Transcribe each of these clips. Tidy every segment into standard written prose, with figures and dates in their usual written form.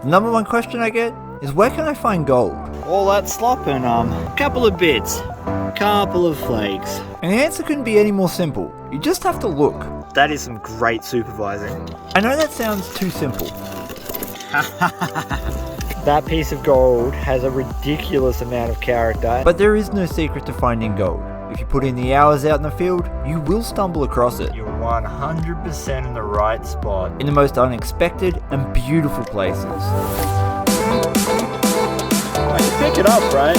The number one question I get is, where can I find gold? All that slop and couple of bits, couple of flakes. And the answer couldn't be any more simple. You just have to look. That is some great supervising. I know that sounds too simple. That piece of gold has a ridiculous amount of character. But there is no secret to finding gold. If you put in the hours out in the field, you will stumble across it. You're 100% in the right spot. In the most unexpected and beautiful places. I can pick it up, right?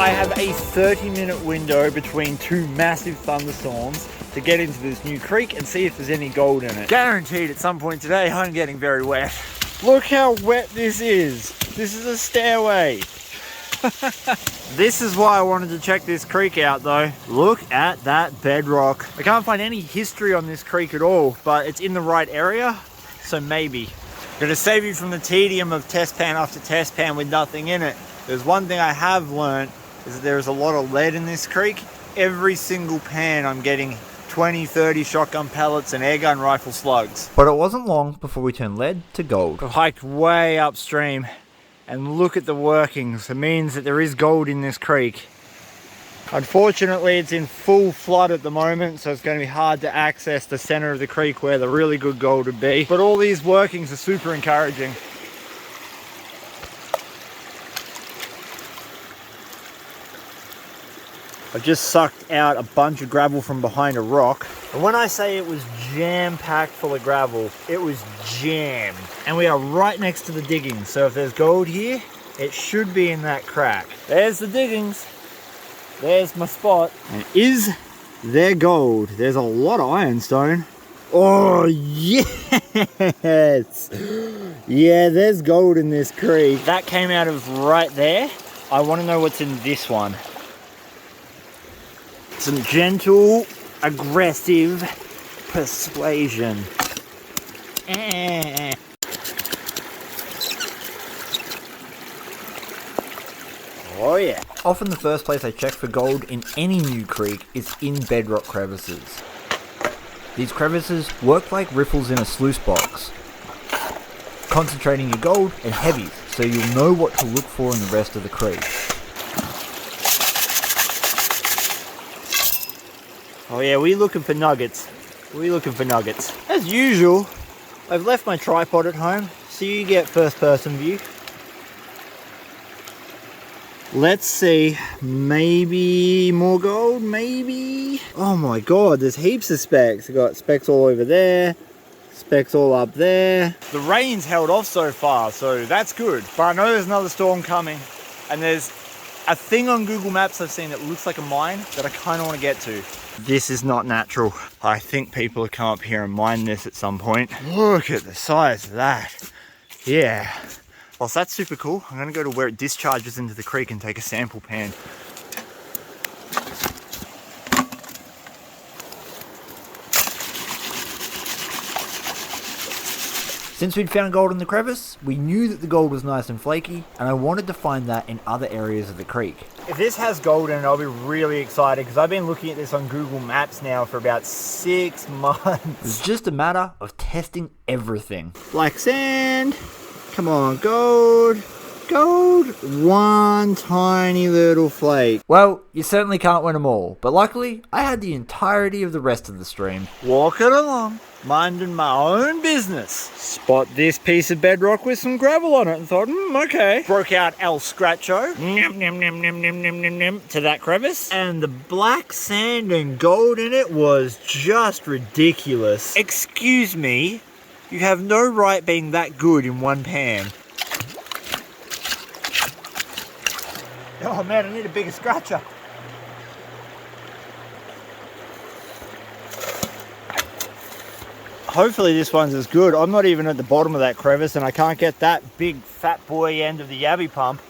I have a 30-minute window between two massive thunderstorms to get into this new creek and see if there's any gold in it. Guaranteed at some point today I'm getting very wet. Look how wet this is. This is a stairway. This is why I wanted to check this creek out though. Look at that bedrock. I can't find any history on this creek at all, but it's in the right area, so maybe. Gonna save you from the tedium of test pan after test pan with nothing in it. There's one thing I have learned is that there's a lot of lead in this creek. Every single pan I'm getting 20, 30 shotgun pellets and airgun rifle slugs. But it wasn't long before we turned lead to gold. I've hiked way upstream and look at the workings. It means that there is gold in this creek. Unfortunately, it's in full flood at the moment, so it's going to be hard to access the center of the creek where the really good gold would be. But all these workings are super encouraging. I've just sucked out a bunch of gravel from behind a rock. And when I say it was jam-packed full of gravel, it was jammed. And we are right next to the diggings, so if there's gold here, it should be in that crack. There's the diggings. There's my spot. And is there gold? There's a lot of ironstone. Oh, yes! Yeah, there's gold in this creek. That came out of right there. I want to know what's in this one. Some gentle, aggressive persuasion. Oh yeah. Often the first place I check for gold in any new creek is in Bedrock Crevices. These crevices work like riffles in a sluice box, concentrating your gold and heavies so you'll know what to look for in the rest of the creek. Oh yeah, we looking for nuggets. We looking for nuggets. As usual, I've left my tripod at home, so you get first person view. Let's see, maybe more gold, maybe? Oh my god, there's heaps of specks. I've got specks all over there, specks all up there. The rain's held off so far, so that's good. But I know there's another storm coming, and there's a thing on Google Maps I've seen that looks like a mine that I kind of want to get to. This is not natural. I think people have come up here and mined this at some point. Look at the size of that. Yeah. Whilst that's super cool, I'm going to go to where it discharges into the creek and take a sample pan. Since we'd found gold in the crevice, we knew that the gold was nice and flaky, and I wanted to find that in other areas of the creek. If this has gold in it, I'll be really excited because I've been looking at this on Google Maps now for about 6 months. It's just a matter of testing everything. Black sand. Come on, gold. Gold. One tiny little flake. Well, you certainly can't win them all, but luckily, I had the entirety of the rest of the stream. Walking along, minding my own business. Spot this piece of bedrock with some gravel on it and thought, okay. Broke out El Scratcho. To that crevice. And the black sand and gold in it was just ridiculous. Excuse me, you have no right being that good in one pan. Oh man, I need a bigger scratcher. Hopefully this one's as good. I'm not even at the bottom of that crevice and I can't get that big fat boy end of the yabby pump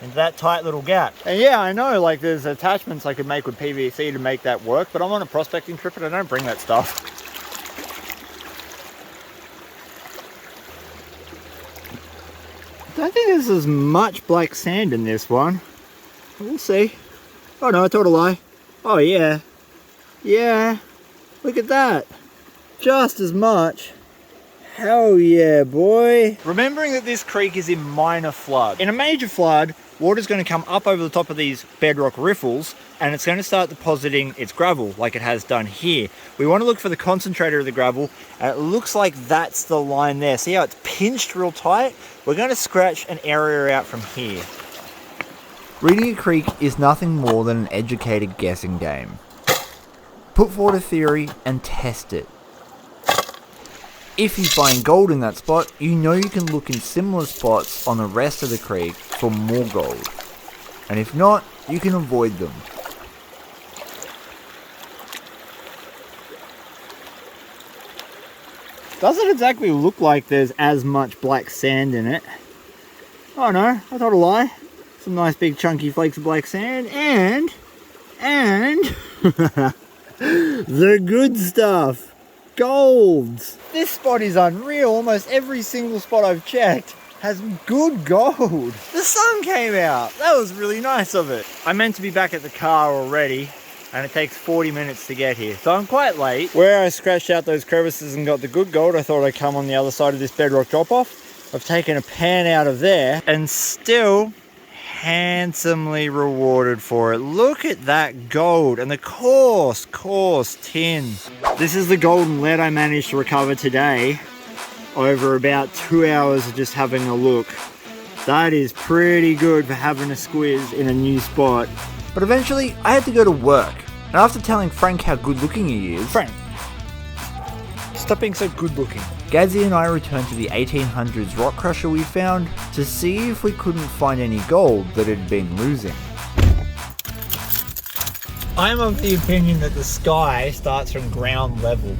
into that tight little gap. And yeah, I know like there's attachments I could make with PVC to make that work, but I'm on a prospecting trip and I don't bring that stuff. I don't think there's as much black sand in this one. We'll see. Oh no, I told a lie. Oh yeah. Yeah. Look at that. Just as much. Hell yeah, boy. Remembering that this creek is in minor flood. In a major flood, water's going to come up over the top of these bedrock riffles and it's going to start depositing its gravel like it has done here. We want to look for the concentrator of the gravel, and it looks like that's the line there. See how it's pinched real tight? We're going to scratch an area out from here. Reading a creek is nothing more than an educated guessing game. Put forward a theory and test it. If you find gold in that spot, you know you can look in similar spots on the rest of the creek for more gold. And if not, you can avoid them. Doesn't exactly look like there's as much black sand in it. Oh no, I told a lie. Some nice big chunky flakes of black sand and the good stuff, golds. This spot is unreal. Almost every single spot I've checked has good gold. The sun came out. That was really nice of it. I meant to be back at the car already, and it takes 40 minutes to get here, so I'm quite late. Where I scratched out those crevices and got the good gold, I thought I'd come on the other side of this bedrock drop-off. I've taken a pan out of there and still handsomely rewarded for it. Look at that gold and the coarse tin. This is the golden lead I managed to recover today over about 2 hours of just having a look. That is pretty good for having a squiz in a new spot. But eventually, I had to go to work. And after telling Frank how good looking he is, Frank, stop being so good looking. Gadsy and I returned to the 1800s rock crusher we found to see if we couldn't find any gold that it had been losing. I'm of the opinion that the sky starts from ground level.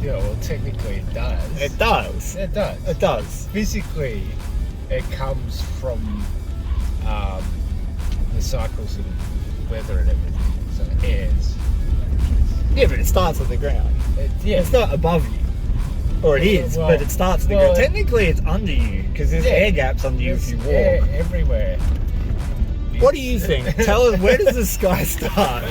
Yeah, well, technically it does. It does. It does. It does. Physically, it comes from the cycles of weather and everything. So airs. Yeah, but it starts at the ground. It's not above you. Or it is, well, but it starts at the ground. Technically, it's under you, because there's air gaps under you if you walk. Air everywhere. What do you think? Tell us, where does the sky start?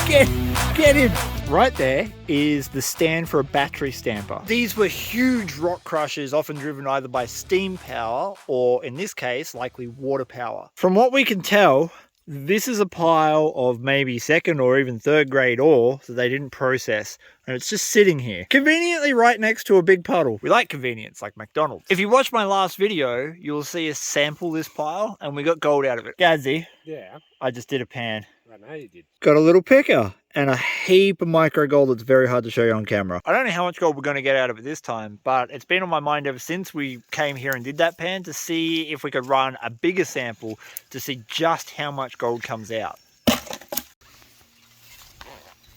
Get him! Right there is the stand for a battery stamper. These were huge rock crushers, often driven either by steam power or, in this case, likely water power. From what we can tell, this is a pile of maybe second or even third grade ore that they didn't process, and it's just sitting here, conveniently right next to a big puddle. We like convenience, like McDonald's. If you watch my last video, you'll see us sample this pile, and we got gold out of it. Gadsy, Yeah, I just did a pan. I know you did. Got a little picker and a heap of micro gold that's very hard to show you on camera. I don't know how much gold we're going to get out of it this time, but it's been on my mind ever since we came here and did that pan to see if we could run a bigger sample to see just how much gold comes out.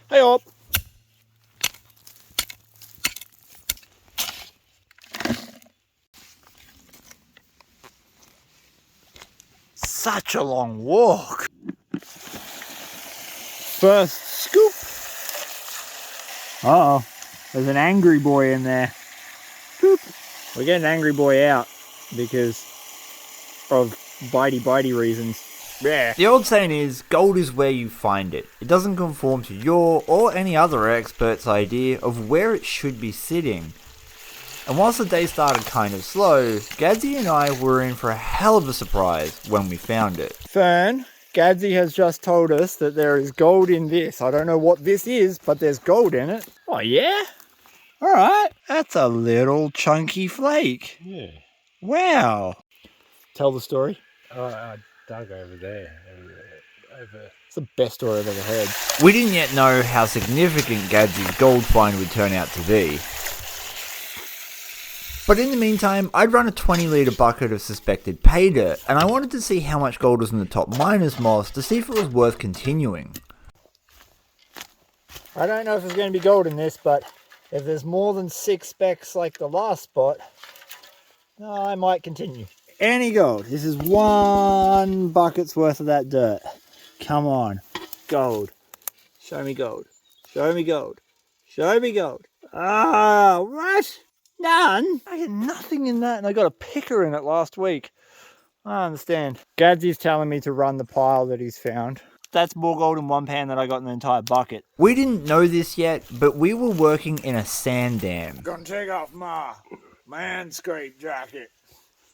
Hey up! Such a long walk. First scoop. Uh-oh, there's an angry boy in there. Scoop. We're getting an angry boy out because of bitey reasons. Yeah. The old saying is, gold is where you find it. It doesn't conform to your or any other expert's idea of where it should be sitting. And whilst the day started kind of slow, Gadsy and I were in for a hell of a surprise when we found it. Fern, Gadsy has just told us that there is gold in this. I don't know what this is, but there's gold in it. Oh yeah? Alright, that's a little chunky flake. Yeah. Wow. Tell the story. I dug over there. It's the best story I've ever heard. We didn't yet know how significant Gadsy's gold find would turn out to be. But in the meantime, I'd run a 20-litre bucket of suspected pay dirt, and I wanted to see how much gold was in the top miners moss to see if it was worth continuing. I don't know if there's going to be gold in this, but if there's more than 6 specks like the last spot, I might continue. Any gold. This is 1 bucket's worth of that dirt. Come on. Gold. Show me gold. Show me gold. Show me gold. Ah, what? None? I get nothing in that, and I got a picker in it last week. I understand. Gadsy's telling me to run the pile that he's found. That's more gold in one pan than I got in the entire bucket. We didn't know this yet, but we were working in a sand dam. Gonna take off my manscaped jacket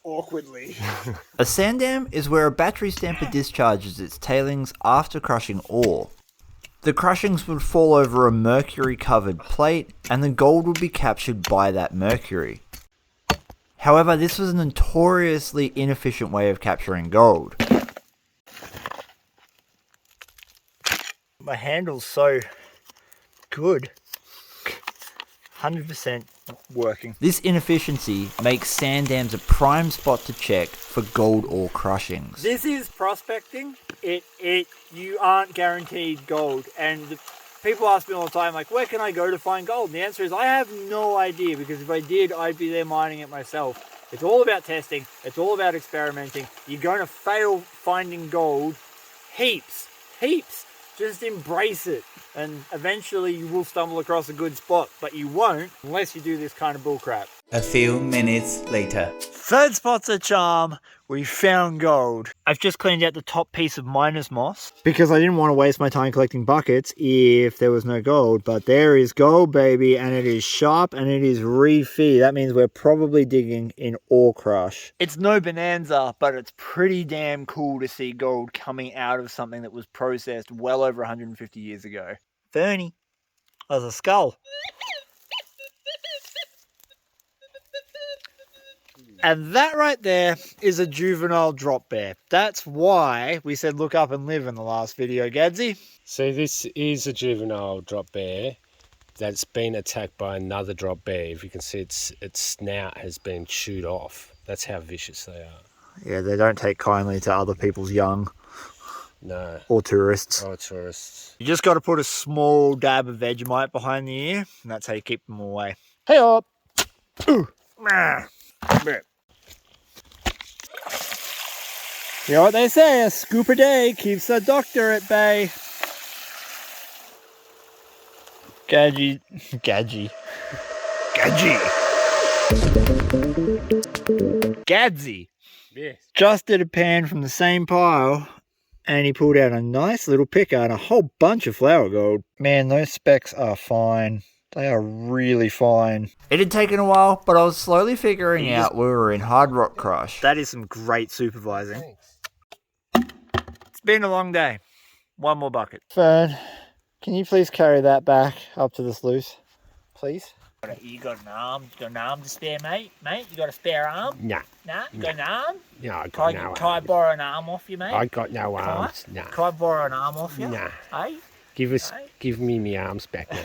awkwardly. A sand dam is where a battery stamper discharges its tailings after crushing ore. The crushings would fall over a mercury-covered plate, and the gold would be captured by that mercury. However, this was a notoriously inefficient way of capturing gold. My handle's so good. 100% working. This inefficiency makes sand dams a prime spot to check for gold ore crushings. This is prospecting. You aren't guaranteed gold, and people ask me all the time, like, where can I go to find gold? And the answer is, I have no idea, because if I did, I'd be there mining it myself. It's all about testing. It's all about experimenting. You're going to fail finding gold heaps. Just embrace it, and eventually you will stumble across a good spot, but you won't unless you do this kind of bullcrap. A few minutes later. Third spot's a charm. We found gold. I've just cleaned out the top piece of miner's moss because I didn't want to waste my time collecting buckets if there was no gold. But there is gold, baby, and it is sharp and it is reefy. That means we're probably digging in ore crush. It's no bonanza, but it's pretty damn cool to see gold coming out of something that was processed well over 150 years ago. Fernie, there's a skull. And that right there is a juvenile drop bear. That's why we said look up and live in the last video, Gadsy. So this is a juvenile drop bear that's been attacked by another drop bear. If you can see, its snout has been chewed off. That's how vicious they are. Yeah, they don't take kindly to other people's young. No. Or tourists. Or tourists. You just got to put a small dab of Vegemite behind the ear, and that's how you keep them away. Hey up! Ooh. You know what they say, a scoop a day keeps the doctor at bay. Gadgy. Gadsy. Yes. Just did a pan from the same pile, and he pulled out a nice little picker and a whole bunch of flour gold. Man, those specks are fine. They are really fine. It had taken a while, but I was slowly figuring out we were in hard rock crush. That is some great supervising. It's been a long day. One more bucket. Fern, can you please carry that back up to the sluice? Please? You got an arm? You got an arm to spare, mate? Mate, you got a spare arm? Nah. Nah? You got an arm? No, I got no arms. Can I borrow an arm off you, mate? I got no arms. Nah. Can I borrow an arm off you? Nah. Hey? Give me my arms back, mate.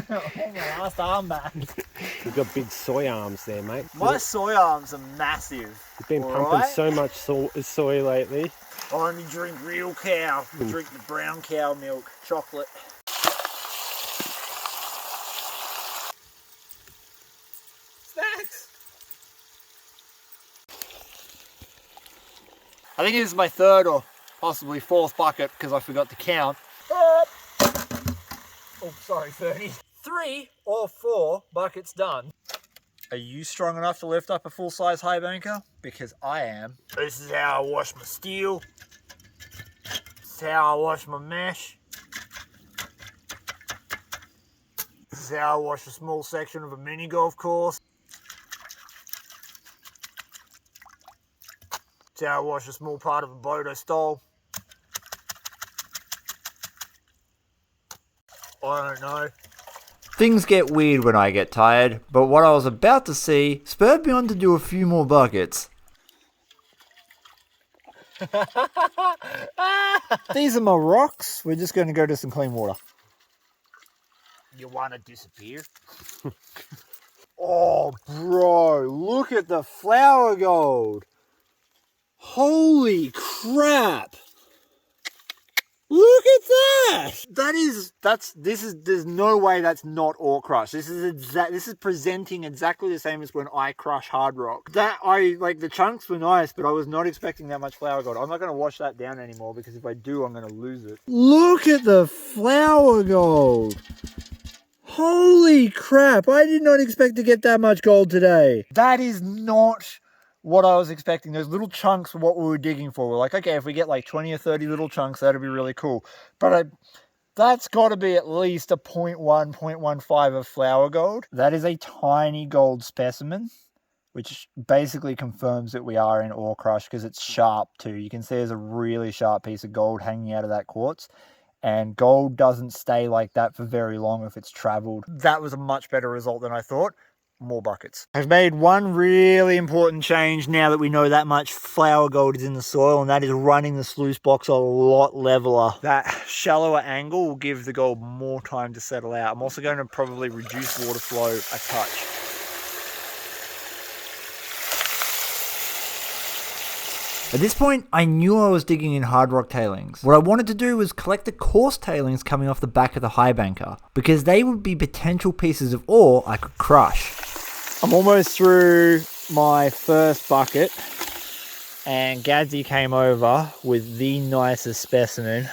My last arm back. You've got big soy arms there, mate. My soy arms are massive. You've been pumping so much soy lately. I only drink real cow. I drink the brown cow milk. Chocolate. Snacks! I think this is my third or possibly fourth bucket because I forgot to count. Oh, sorry, 30. 3 or 4 buckets done. Are you strong enough to lift up a full-size high banker? Because I am. This is how I wash my steel. This is how I wash my mesh. This is how I wash a small section of a mini golf course. This is how I wash a small part of a boat I stole. I don't know. Things get weird when I get tired, but what I was about to see spurred me on to do a few more buckets. These are my rocks. We're just going to go to some clean water. You want to disappear? Oh, bro, look at the flour gold. Holy crap. Look at that! There's no way that's not ore crush. This is presenting exactly the same as when I crush hard rock. The chunks were nice, but I was not expecting that much flour gold. I'm not going to wash that down anymore because if I do, I'm going to lose it. Look at the flour gold! Holy crap, I did not expect to get that much gold today. That is not what I was expecting. Those little chunks were what we were digging for. We're like, okay, if we get like 20 or 30 little chunks, that'd be really cool. But that's got to be at least a 0.1, 0.15 of flour gold. That is a tiny gold specimen, which basically confirms that we are in ore crush because it's sharp too. You can see there's a really sharp piece of gold hanging out of that quartz. And gold doesn't stay like that for very long if it's traveled. That was a much better result than I thought. More buckets. I've made one really important change now that we know that much flour gold is in the soil, and that is running the sluice box a lot leveler. That shallower angle will give the gold more time to settle out. I'm also going to probably reduce water flow a touch. At this point, I knew I was digging in hard rock tailings. What I wanted to do was collect the coarse tailings coming off the back of the high banker, because they would be potential pieces of ore I could crush. I'm almost through my first bucket, and Gadsy came over with the nicest specimen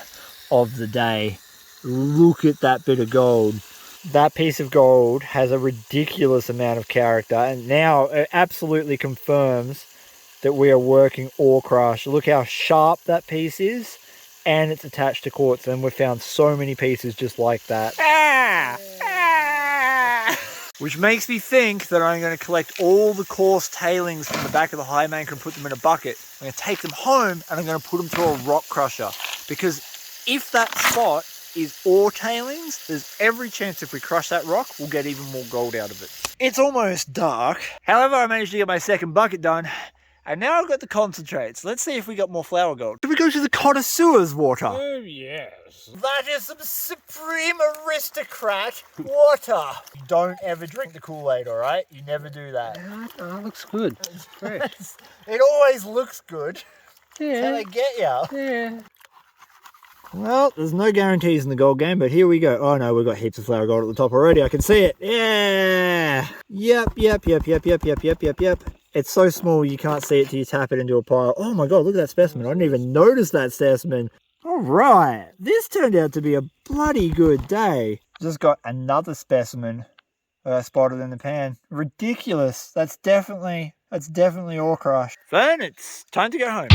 of the day. Look at that bit of gold. That piece of gold has a ridiculous amount of character, and now it absolutely confirms that we are working ore crush. Look how sharp that piece is, and it's attached to quartz, and we've found so many pieces just like that. Which makes me think that I'm going to collect all the coarse tailings from the back of the high banker and put them in a bucket. I'm going to take them home and I'm going to put them through a rock crusher, because if that spot is ore tailings, there's every chance if we crush that rock, we'll get even more gold out of it. It's almost dark. However, I managed to get my second bucket done. And now I've got the concentrates. Let's see if we got more flour gold. Should we go to the connoisseur's water? Oh, yes. That is some supreme aristocrat water. Don't ever drink the Kool-Aid, all right? You never do that. That looks good. It's great. It always looks good. Yeah. That's how they get you. Yeah. Well, there's no guarantees in the gold game, but here we go. Oh no, we've got heaps of flour gold at the top already. I can see it. Yeah. Yep. It's so small you can't see it till you tap it into a pile. Oh my god, look at that specimen. I didn't even notice that specimen. Alright, this turned out to be a bloody good day. Just got another specimen spotted in the pan. Ridiculous. That's definitely ore crush. Fern, it's time to go home.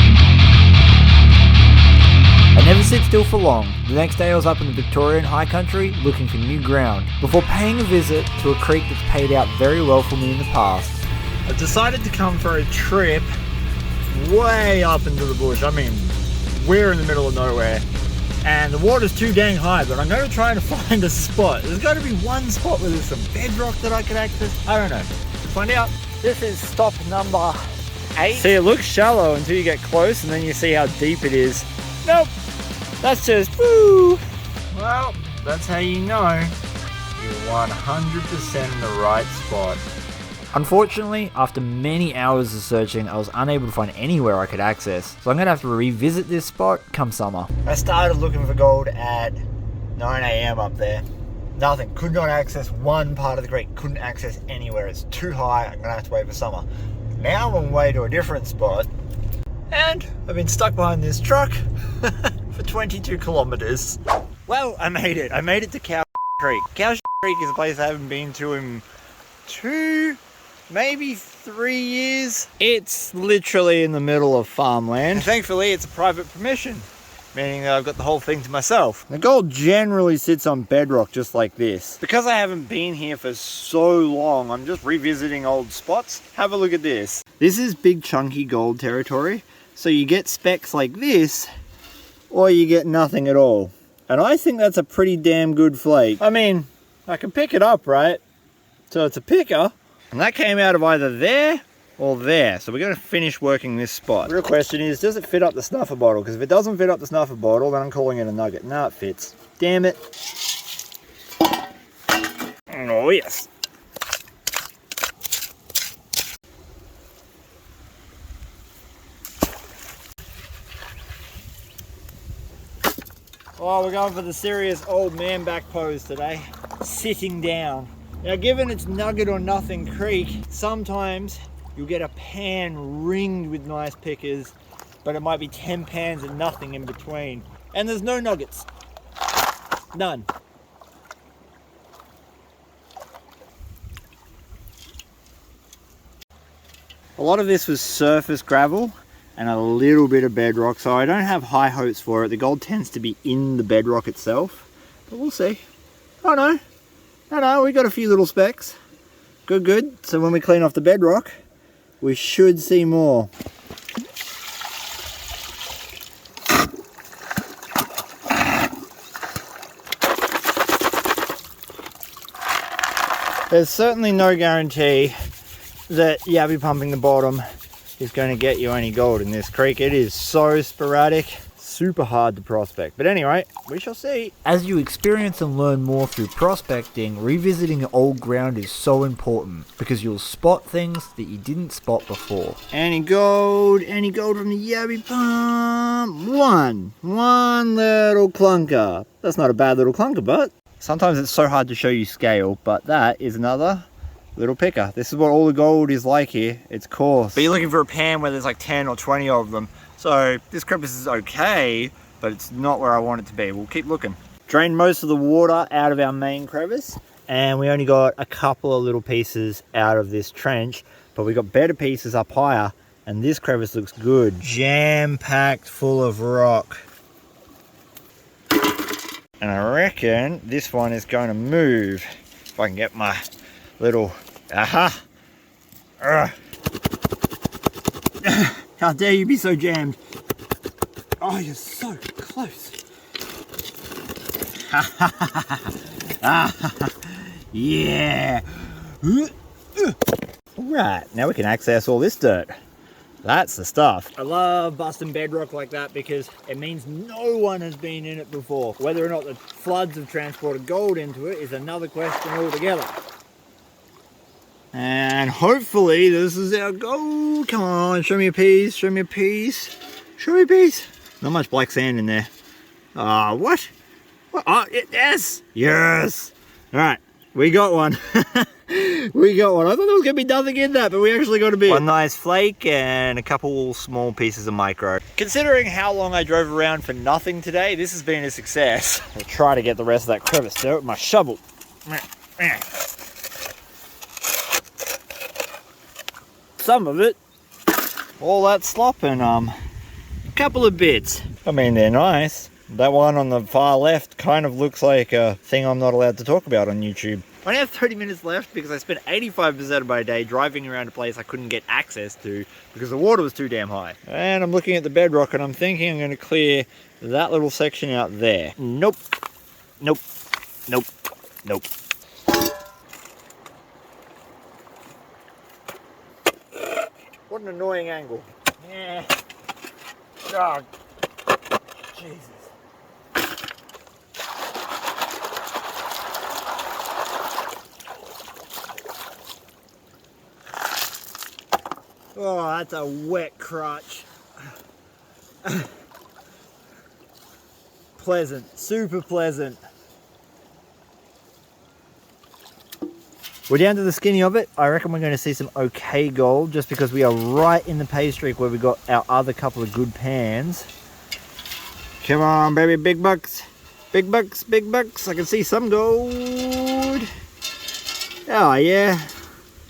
I never sit still for long. The next day I was up in the Victorian high country looking for new ground, before paying a visit to a creek that's paid out very well for me in the past. I've decided to come for a trip way up into the bush. I mean, we're in the middle of nowhere and the water's too dang high, but I'm going to try to find a spot. There's got to be one spot where there's some bedrock that I could access. I don't know. Let's find out. This is stop number 8. See, it looks shallow until you get close and then you see how deep it is. Nope. That's just woo. Well, that's how you know you're 100% in the right spot. Unfortunately, after many hours of searching, I was unable to find anywhere I could access, so I'm going to have to revisit this spot come summer. I started looking for gold at 9 AM up there. Nothing. Could not access one part of the creek. Couldn't access anywhere. It's too high. I'm going to have to wait for summer. Now I'm on my way to a different spot, and I've been stuck behind this truck for 22 kilometers. Well, I made it. I made it to Cow Creek. Cow Creek is a place I haven't been to in 2, maybe 3 years. It's literally in the middle of farmland. And thankfully, it's a private permission, meaning that I've got the whole thing to myself. The gold generally sits on bedrock just like this. Because I haven't been here for so long, I'm just revisiting old spots. Have a look at this. This is big chunky gold territory. So you get specks like this, or you get nothing at all. And I think that's a pretty damn good flake. I mean, I can pick it up, right? So it's a picker. And that came out of either there or there. So we're going to finish working this spot. The real question is, does it fit up the snuffer bottle? Because if it doesn't fit up the snuffer bottle, then I'm calling it a nugget. No, it fits. Damn it. Oh, yes. Oh, we're going for the serious old man back pose today. Sitting down. Now, given it's nugget or nothing creek, sometimes you'll get a pan ringed with nice pickers, but it might be 10 pans and nothing in between. And there's no nuggets. None. A lot of this was surface gravel and a little bit of bedrock, so I don't have high hopes for it. The gold tends to be in the bedrock itself, but we'll see. Oh no, we got a few little specks. Good. So when we clean off the bedrock, we should see more. There's certainly no guarantee that yabby pumping the bottom is going to get you any gold in this creek. It is so sporadic, super hard to prospect. But anyway, we shall see. As you experience and learn more through prospecting, revisiting old ground is so important because you'll spot things that you didn't spot before. Any gold from the yabby pump? One little clunker. That's not a bad little clunker, but sometimes it's so hard to show you scale, but that is another little picker. This is what all the gold is like here. It's coarse. But you're looking for a pan where there's like 10 or 20 of them. So this crevice is okay, but it's not where I want it to be. We'll keep looking. Drained most of the water out of our main crevice, and we only got a couple of little pieces out of this trench, but we got better pieces up higher, and this crevice looks good. Jam-packed full of rock. And I reckon this one is going to move. If I can get my little, aha. How dare you be so jammed. Oh, you're so close. Yeah. Right, now we can access all this dirt. That's the stuff. I love busting bedrock like that because it means no one has been in it before. Whether or not the floods have transported gold into it is another question altogether. And hopefully this is our gold. Come on, show me a piece, show me a piece, show me a piece. Not much black sand in there. What? Oh, yes, yes. All right, we got one. We got one. I thought there was going to be nothing in that, but we actually got a bit. One nice flake and a couple small pieces of micro. Considering how long I drove around for nothing today, this has been a success. I'll try to get the rest of that crevice dirt with my shovel. Some of it. All that slop and a couple of bits. I mean, they're nice. That one on the far left kind of looks like a thing I'm not allowed to talk about on YouTube. I only have 30 minutes left because I spent 85% of my day driving around a place I couldn't get access to because the water was too damn high. And I'm looking at the bedrock and I'm thinking I'm going to clear that little section out there. Nope. Nope. Nope. Nope. What an annoying angle. Yeah. Oh, Jesus. Oh, that's a wet crotch. Pleasant, super pleasant. We're down to the skinny of it. I reckon we're going to see some okay gold just because we are right in the pay streak where we got our other couple of good pans. Come on, baby, big bucks. Big bucks, big bucks. I can see some gold. Oh, yeah.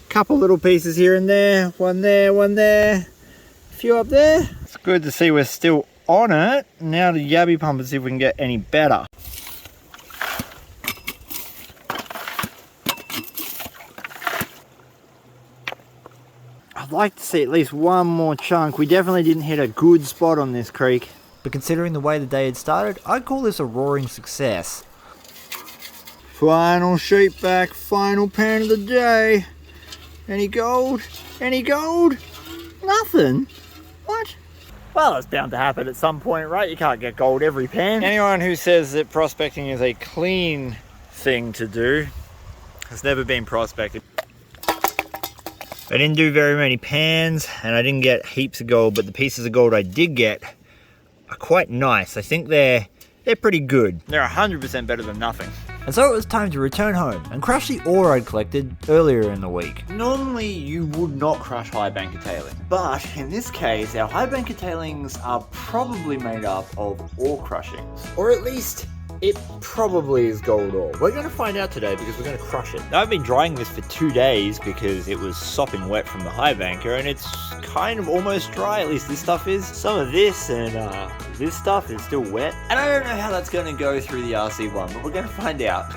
Couple little pieces here and there. One there, a few up there. It's good to see we're still on it. Now to yabby pump and see if we can get any better. I'd like to see at least one more chunk. We definitely didn't hit a good spot on this creek. But considering the way the day had started, I'd call this a roaring success. Final sheet back, final pan of the day. Any gold? Any gold? Nothing. What? Well, it's bound to happen at some point, right? You can't get gold every pan. Anyone who says that prospecting is a clean thing to do has never been prospected. I didn't do very many pans and I didn't get heaps of gold, but the pieces of gold I did get are quite nice. I think they're pretty good. They're 100% better than nothing. And so it was time to return home and crush the ore I'd collected earlier in the week. Normally you would not crush high banker tailings, but in this case our high banker tailings are probably made up of ore crushings, or at least It probably is gold ore. We're going to find out today because we're going to crush it. Now, I've been drying this for 2 days because it was sopping wet from the high banker, and it's kind of almost dry, at least this stuff is. Some of this and this stuff is still wet. And I don't know how that's going to go through the RC1, but we're going to find out.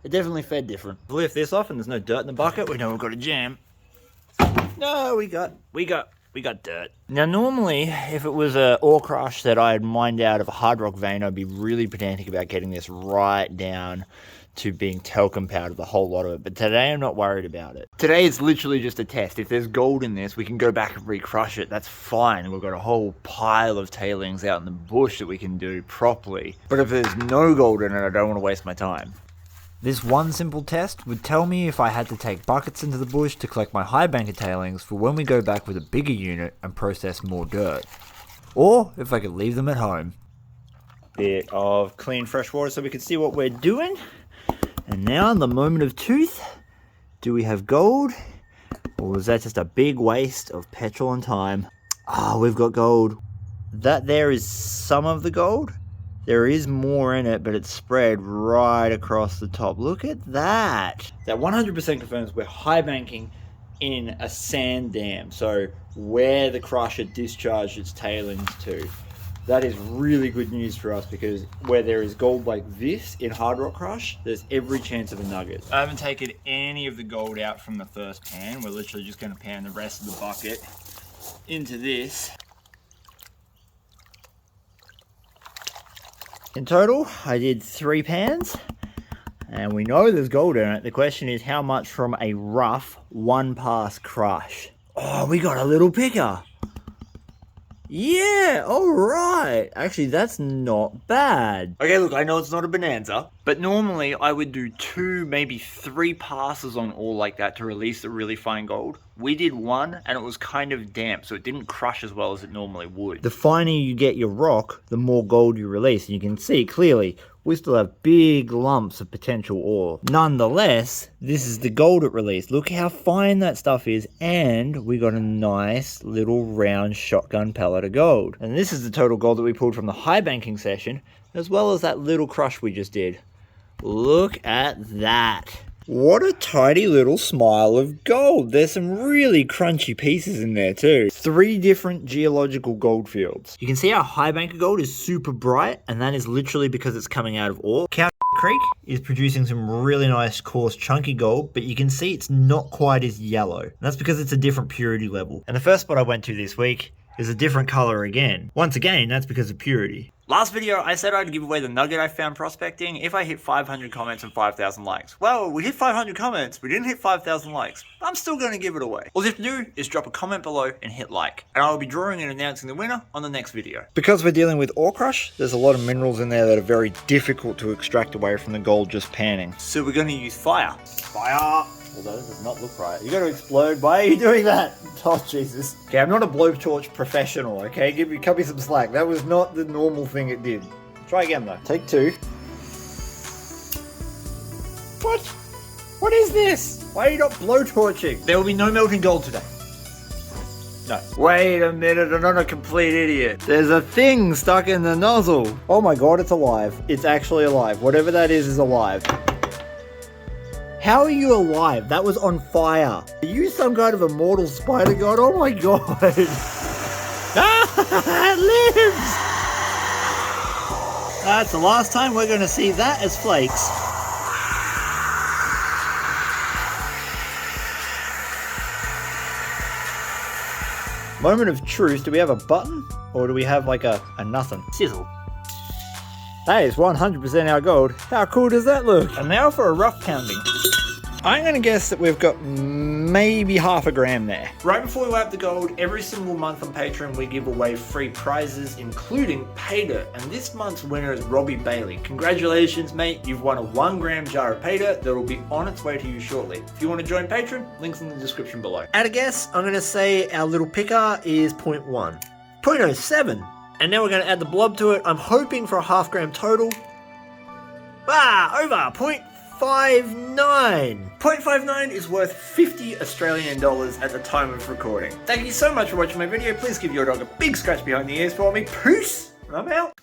It definitely fed different. Lift this off and there's no dirt in the bucket. We know we've got a jam. No, we got dirt. Now, normally, if it was a ore crush that I had mined out of a hard rock vein, I'd be really pedantic about getting this right down to being talcum powder, the whole lot of it. But today, I'm not worried about it. Today, it's literally just a test. If there's gold in this, we can go back and re-crush it. That's fine. We've got a whole pile of tailings out in the bush that we can do properly. But if there's no gold in it, I don't want to waste my time. This one simple test would tell me if I had to take buckets into the bush to collect my high banker tailings for when we go back with a bigger unit and process more dirt. Or if I could leave them at home. Bit of clean fresh water so we can see what we're doing. And now in the moment of truth, do we have gold? Or was that just a big waste of petrol and time? Ah, we've got gold. That there is some of the gold. There is more in it, but it's spread right across the top. Look at that. That 100% confirms we're high banking in a sand dam. So where the crusher discharged its tailings to. That is really good news for us because where there is gold like this in hard rock crush, there's every chance of a nugget. I haven't taken any of the gold out from the first pan. We're literally just going to pan the rest of the bucket into this. In total, I did 3 pans, and we know there's gold in it. The question is how much from a rough 1-pass crush. Oh, we got a little picker. Yeah, alright. Actually, that's not bad. Okay, look, I know it's not a bonanza, but normally I would do 2, maybe 3 passes on ore like that to release the really fine gold. We did 1, and it was kind of damp, so it didn't crush as well as it normally would. The finer you get your rock, the more gold you release, and you can see clearly we still have big lumps of potential ore. Nonetheless, this is the gold it released. Look how fine that stuff is, and we got a nice little round shotgun pellet of gold. And this is the total gold that we pulled from the high banking session, as well as that little crush we just did. Look at that. What a tidy little smile of gold. There's some really crunchy pieces in there too. 3 different geological gold fields. You can see our high banker gold is super bright, and that is literally because it's coming out of ore. Cow Creek is producing some really nice coarse chunky gold, but you can see it's not quite as yellow. And that's because it's a different purity level. And the first spot I went to this week is a different color again. Once again, that's because of purity. Last video, I said I'd give away the nugget I found prospecting if I hit 500 comments and 5,000 likes. Well, we hit 500 comments, we didn't hit 5,000 likes. I'm still going to give it away. All you have to do is drop a comment below and hit like. And I will be drawing and announcing the winner on the next video. Because we're dealing with ore crush, there's a lot of minerals in there that are very difficult to extract away from the gold just panning. So we're going to use fire. Fire! Although that does not look right. You got to explode. Why are you doing that? Oh, Jesus. Okay, I'm not a blowtorch professional, okay? Cut me some slack. That was not the normal thing it did. Try again, though. Take 2. What? What is this? Why are you not blowtorching? There will be no melting gold today. No. Wait a minute, I'm not a complete idiot. There's a thing stuck in the nozzle. Oh my god, it's alive. It's actually alive. Whatever that is alive. How are you alive? That was on fire. Are you some kind of immortal spider god? Oh my god. Ah, it lives! That's the last time we're going to see that as flakes. Moment of truth. Do we have a button? Or do we have like a nothing? Sizzle. That is 100% our gold. How cool does that look? And now for a rough pounding. I'm going to guess that we've got maybe half a gram there. Right before we wipe the gold, every single month on Patreon we give away free prizes, including pay dirt, and this month's winner is Robbie Bailey. Congratulations, mate, you've won a 1 gram jar of pay dirt that will be on its way to you shortly. If you want to join Patreon, links in the description below. At a guess, I'm going to say our little picker is 0.1. 0.07. And now we're going to add the blob to it. I'm hoping for a half gram total. Over 0.59. 0.59 is worth 50 Australian dollars at the time of recording. Thank you so much for watching my video. Please give your dog a big scratch behind the ears for me. Peace. I'm out.